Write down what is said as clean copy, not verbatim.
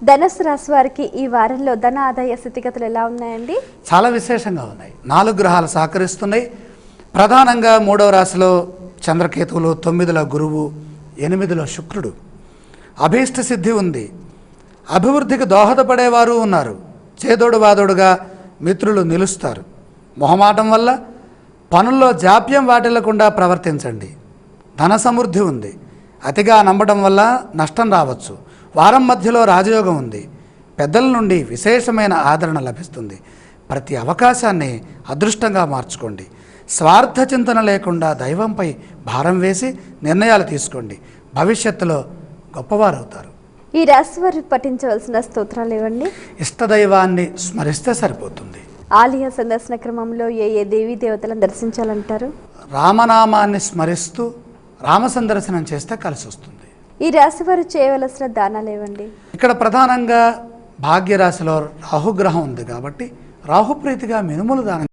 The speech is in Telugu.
ధనుసు రాశి వారికి ఈ వారంలో ధన ఆదాయ స్థితిగతులు ఎలా ఉన్నాయండి? చాలా విశేషంగా ఉన్నాయి. 4 గ్రహాలు సహకరిస్తున్నాయి. ప్రధానంగా 3వ రాశిలో చంద్రకేతువులు, 9లో గురువు, 8లో శుక్రుడు. అభీష్ట సిద్ధి ఉంది. అభివృద్ధికి దోహదపడేవారు ఉన్నారు. చేదోడు వాదోడుగా మిత్రులు నిలుస్తారు. మొహమాటం వల్ల పనుల్లో జాప్యం వాటిల్లకుండా ప్రవర్తించండి. ధన సమృద్ధి ఉంది. అతిగా నమ్మడం వల్ల నష్టం రావచ్చు. వారం మధ్యలో రాజయోగం ఉంది. పెద్దల నుండి విశేషమైన ఆదరణ లభిస్తుంది. ప్రతి అవకాశాన్ని అదృష్టంగా మార్చుకోండి. స్వార్థ చింతన లేకుండా దైవంపై భారం వేసి నిర్ణయాలు తీసుకోండి. భవిష్యత్తులో గొప్పవారవుతారు. ఈ రాశి వారు పఠించవలసిన స్తోత్రాలు ఇవ్వండి. ఇష్టదైవాన్ని స్మరిస్తే సరిపోతుంది. ఆలయ సందర్శన క్రమంలో ఏ దేవీ దేవతలను దర్శించాలంటారు? రామనామాన్ని స్మరిస్తూ రామ సందర్శనం చేస్తే కలిసి వస్తుంది. ఈ రాశి వారు చేయవలసిన దానాలు ఇవ్వండి. ఇక్కడ ప్రధానంగా భాగ్యరాశిలో రాహుగ్రహం ఉంది కాబట్టి రాహుప్రీతిగా మినుములు దానం